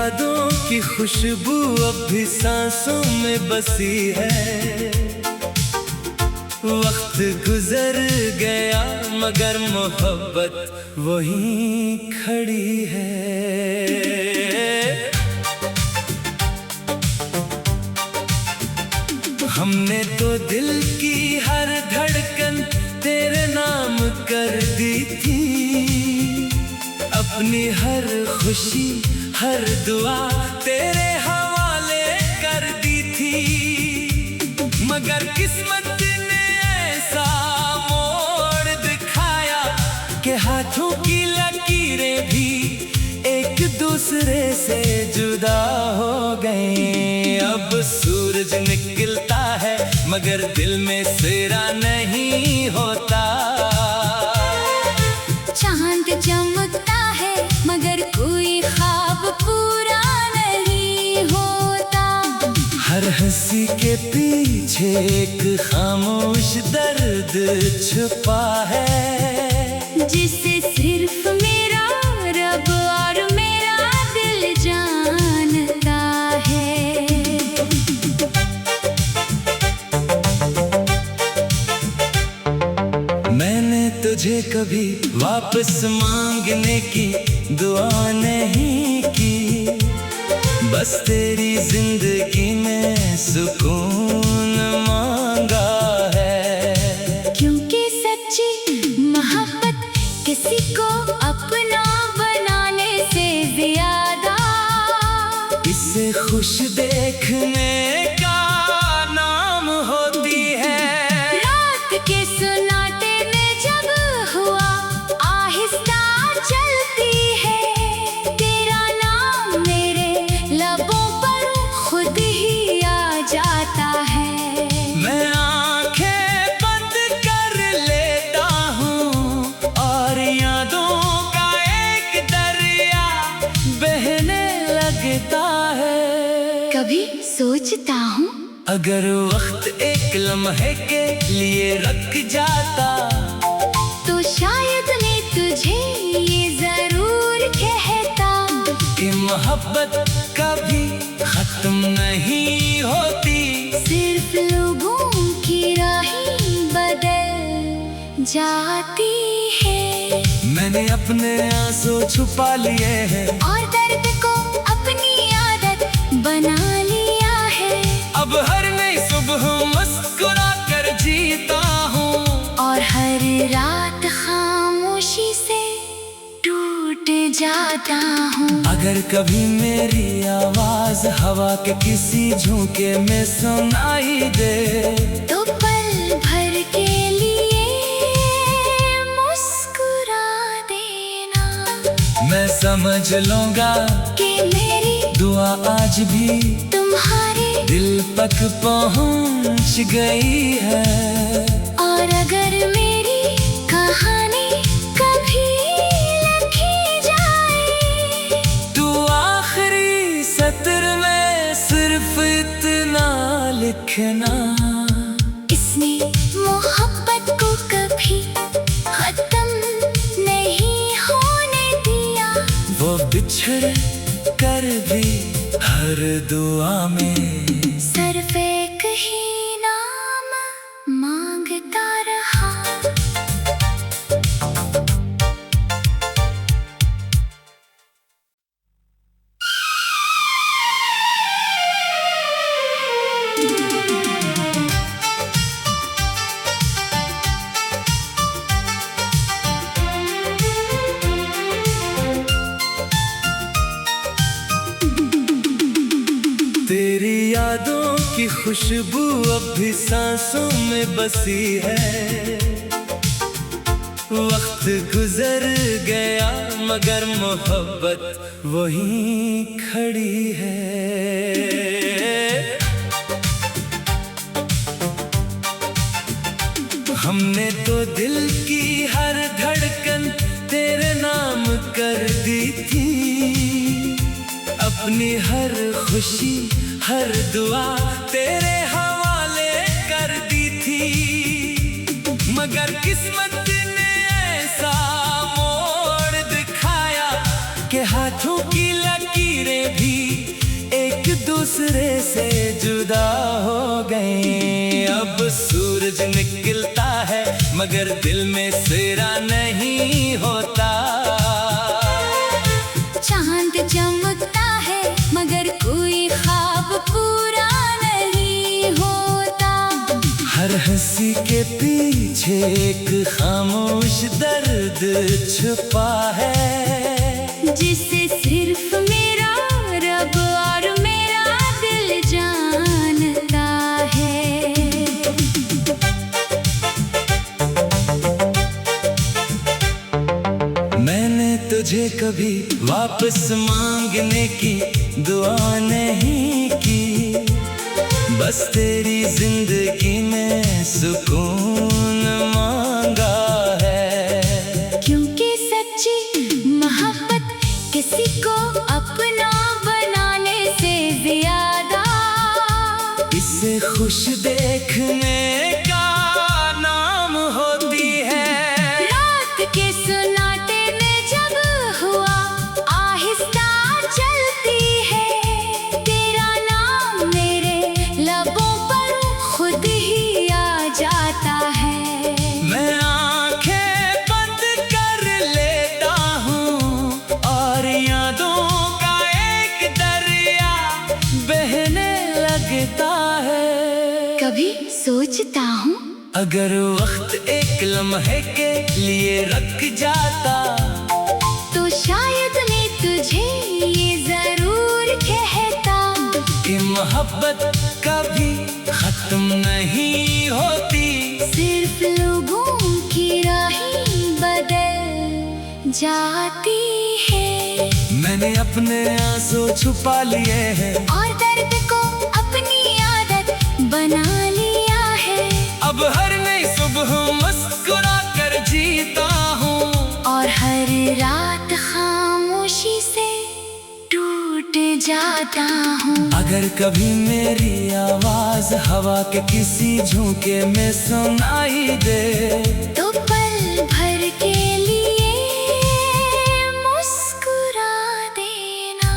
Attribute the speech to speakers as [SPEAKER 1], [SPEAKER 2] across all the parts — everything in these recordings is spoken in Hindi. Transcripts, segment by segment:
[SPEAKER 1] यादों की खुशबू अब भी सांसों में बसी है। वक्त गुजर गया मगर मोहब्बत वहीं खड़ी है। हमने तो दिल की हर धड़कन तेरे नाम कर दी थी। अपनी हर खुशी हर दुआ तेरे हवाले कर दी थी। मगर किस्मत ने ऐसा मोड़ दिखाया कि हाथों की लकीरें भी एक दूसरे से जुदा हो गए। अब सूरज निकलता है मगर दिल में सिरा नहीं होता।
[SPEAKER 2] चांद चमकता है मगर कोई ख्वाब पूरा नहीं होता।
[SPEAKER 1] हर हंसी के पीछे एक खामोश दर्द छुपा है,
[SPEAKER 2] जिसे सिर्फ मेरा रब और मेरा दिल जानता है।
[SPEAKER 1] मैंने तुझे कभी वापस मांगने की दुआ नहीं की, बस तेरी जिंदगी में सुकून मांगा है।
[SPEAKER 2] क्योंकि सच्ची मोहब्बत किसी को अपना बनाने से ज्यादा,
[SPEAKER 1] इसे खुश देखने का नाम होती है।
[SPEAKER 2] रात के सुनाते में जब हुआ आहिस्ता चलती है, तेरा नाम मेरे लबों पर खुद ही आ जाता है।
[SPEAKER 1] मैं आंखें बंद कर लेता हूँ और यादों का एक दरिया बहने लगता है।
[SPEAKER 2] कभी सोचता हूँ
[SPEAKER 1] अगर वक्त एक लम्हे के लिए रुक जाता,
[SPEAKER 2] तो शायद मैं तुझे ये जरूर कहता
[SPEAKER 1] कि मोहब्बत कभी खत्म नहीं होती।
[SPEAKER 2] सिर्फ लोगों की राहें बदल जाती है।
[SPEAKER 1] मैंने अपने आंसू छुपा लिए हैं
[SPEAKER 2] और दर्द को अपनी आदत बना लिया है।
[SPEAKER 1] अब हर नई सुबह मुस्कुरा कर जीता हूँ,
[SPEAKER 2] और हर रात खामोशी से टूट जाता हूँ।
[SPEAKER 1] अगर कभी मेरी आवाज हवा के किसी झोंके में सुनाई दे,
[SPEAKER 2] तो पल भर के लिए मुस्कुरा देना।
[SPEAKER 1] मैं समझ लूंगा
[SPEAKER 2] कि मेरी
[SPEAKER 1] दुआ आज भी
[SPEAKER 2] तुम्हारे
[SPEAKER 1] दिल तक पहुंच गई है।
[SPEAKER 2] और अगर मेरी कहानी कभी लिखी जाए,
[SPEAKER 1] तू आखिरी सत्र में सिर्फ इतना लिखना,
[SPEAKER 2] इसने मोहब्बत को कभी खत्म नहीं होने दिया।
[SPEAKER 1] वो बिछड़ कर भी हर दुआ में
[SPEAKER 2] सिर्फ एक ही नाम मांगता रहा।
[SPEAKER 1] तेरी यादों की खुशबू अब भी सांसों में बसी है। वक्त गुजर गया मगर मोहब्बत वहीं खड़ी है। हमने तो दिल की हर धड़कन तेरे नाम कर दी थी। अपनी हर खुशी हर दुआ तेरे हवाले कर दी थी। मगर किस्मत ने ऐसा मोड़ दिखाया कि हाथों की लकीरें भी दूसरे से जुदा हो गए। अब सूरज निकलता है मगर दिल में सिरा नहीं होता।
[SPEAKER 2] चांद चमकता है मगर कोई ख्वाब पूरा नहीं होता।
[SPEAKER 1] हर हंसी के पीछे एक खामोश दर्द छुपा है,
[SPEAKER 2] जिसे सिर्फ मेरा रब और मेरा दिल जानता है।
[SPEAKER 1] मैंने तुझे कभी वापस मांगने की दुआ नहीं की, बस तेरी जिंदगी में सुकून मांगा है।
[SPEAKER 2] क्योंकि सच्ची मोहब्बत किसी को अपना बनाने से ज्यादा,
[SPEAKER 1] इसे खुश देखने का नाम होती है।
[SPEAKER 2] रात के सुनाते में जब हुआ आहिस्ता चलती है, तेरा नाम मेरे लबों पर खुद ही आ जाता है।
[SPEAKER 1] मैं आंखें बंद कर लेता हूँ और यादों का एक दरिया बहने लगता है।
[SPEAKER 2] कभी सोचता हूँ
[SPEAKER 1] अगर वक्त एक लम्हे के लिए रुक जाता,
[SPEAKER 2] तो शायद मैं तुझे ये जरूर कहता
[SPEAKER 1] कि मोहब्बत कभी खत्म नहीं होती।
[SPEAKER 2] सिर्फ लोगों की राहें बदल जाती है।
[SPEAKER 1] मैंने अपने आंसू छुपा लिए हैं,
[SPEAKER 2] और दर्द को अपनी आदत बना लिया है।
[SPEAKER 1] अब हर नई सुबह मुस्कुरा कर जीता हूँ,
[SPEAKER 2] और हर रात खामोशी से टूट जाता हूँ।
[SPEAKER 1] अगर कभी मेरी आवाज हवा के किसी झोंके में सुनाई दे,
[SPEAKER 2] तो पल भर के लिए मुस्कुरा देना।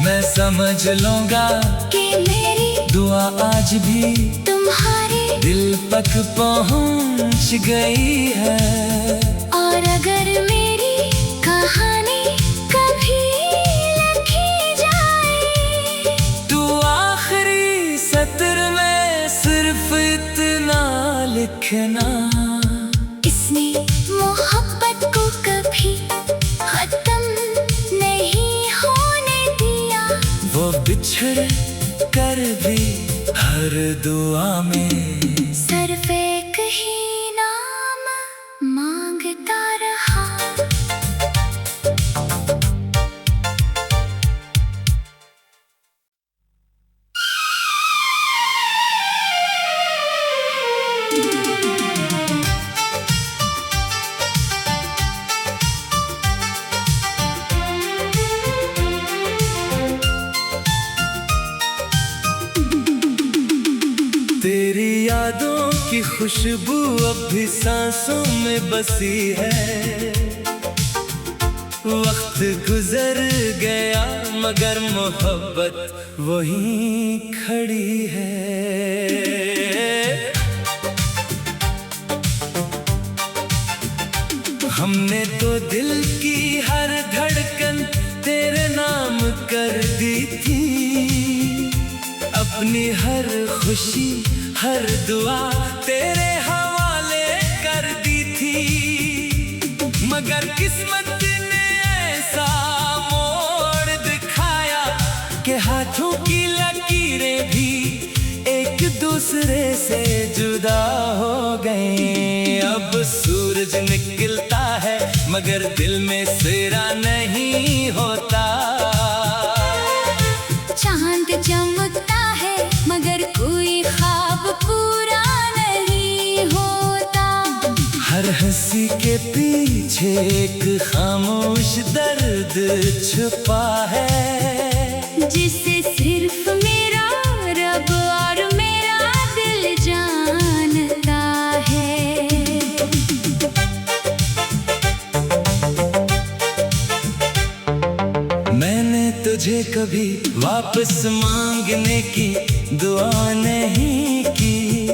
[SPEAKER 1] मैं समझ लूंगा
[SPEAKER 2] कि मेरी
[SPEAKER 1] दुआ आज भी
[SPEAKER 2] तुम्हारे
[SPEAKER 1] दिल तक पहुंच गई है।
[SPEAKER 2] और अगर मेरी कहानी कभी लिखी जाए,
[SPEAKER 1] तू आखिरी सत्र में सिर्फ इतना लिखना,
[SPEAKER 2] इसने मोहब्बत को कभी खत्म नहीं होने दिया।
[SPEAKER 1] वो बिछड़ कर भी हर दुआ में
[SPEAKER 2] सिर्फ एक ही नाम मांगता रहा।
[SPEAKER 1] तेरी यादों की खुशबू अब भी सांसों में बसी है। वक्त गुजर गया मगर मोहब्बत वहीं खड़ी है। हमने तो दिल की हर धड़कन तेरे नाम कर दी थी, अपनी हर खुशी हर दुआ तेरे हवाले कर दी थी। मगर किस्मत ने ऐसा मोड़ दिखाया कि हाथों की लकीरें भी एक दूसरे से जुदा हो गए। अब सूरज निकलता है मगर दिल में सिरा नहीं होता।
[SPEAKER 2] चांद चमकता है मगर कोई ख्वाब पूरा नहीं होता।
[SPEAKER 1] हर हंसी के पीछे एक खामोश दर्द छुपा है,
[SPEAKER 2] जिसे सिर्फ मेरा रब और मेरा दिल जानता है।
[SPEAKER 1] मैंने तुझे कभी वापस मांगने की दुआ नहीं की,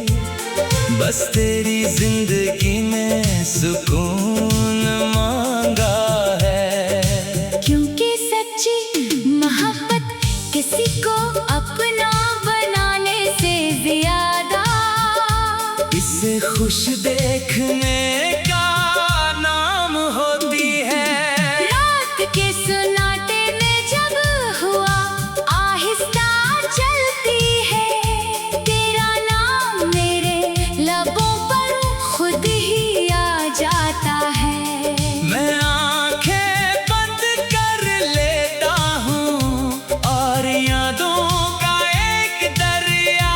[SPEAKER 1] बस तेरी जिंदगी में सुकून मांगा है।
[SPEAKER 2] क्योंकि सच्ची मोहब्बत किसी को अपना बनाने से ज्यादा,
[SPEAKER 1] इसे खुश देखने का नाम होती है।
[SPEAKER 2] रात के सन्नाटे में जब हुआ आहिस्ता चलती है, तेरा नाम मेरे लबों पर खुद ही आ जाता है।
[SPEAKER 1] मैं आंखें बंद कर लेता हूँ और यादों का एक दरिया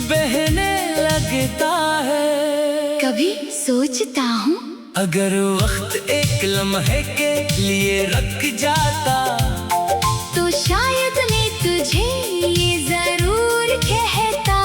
[SPEAKER 1] बहने लगता है।
[SPEAKER 2] कभी सोचता हूँ
[SPEAKER 1] अगर वक्त एक लम्हे के लिए रुक जाता,
[SPEAKER 2] तो शायद मैं तुझे ये जरूर कहता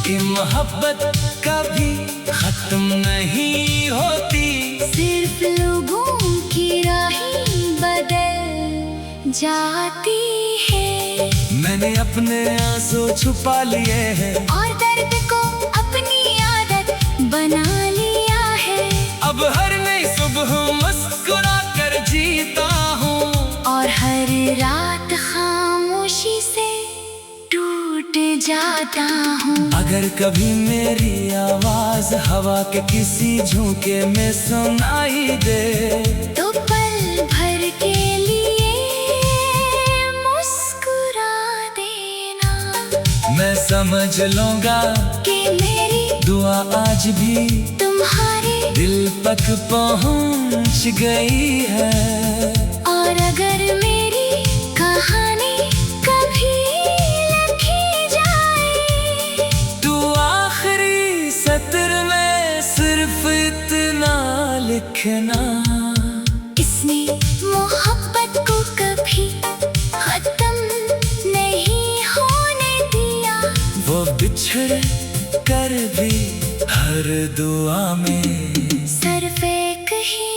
[SPEAKER 1] कि मोहब्बत कभी खत्म नहीं होती,
[SPEAKER 2] सिर्फ लोगों की राहें बदल जाती है।
[SPEAKER 1] मैंने अपने आंसू छुपा लिए हैं,
[SPEAKER 2] और दर्द को अपनी आदत बना लिया है।
[SPEAKER 1] अब हर नई सुबह मुस्कुरा कर जीता हूँ,
[SPEAKER 2] और हर रात खामोशी से टूट जाता हूँ।
[SPEAKER 1] अगर कभी मेरी आवाज हवा के किसी झोंके में सुनाई दे,
[SPEAKER 2] तो पल भर के लिए मुस्कुरा देना।
[SPEAKER 1] मैं समझ लूंगा
[SPEAKER 2] कि मेरी
[SPEAKER 1] दुआ आज भी
[SPEAKER 2] तुम्हारे
[SPEAKER 1] दिल तक पहुंच गई है।
[SPEAKER 2] और अगर मेरी कहानी कभी लिखी जाए,
[SPEAKER 1] तू आखिरी सत्र में सिर्फ इतना लिखना,
[SPEAKER 2] इसने मोहब्बत को कभी खत्म नहीं होने दिया।
[SPEAKER 1] वो बिछड़ कर भी हर दुआ में
[SPEAKER 2] सिर्फ एक ही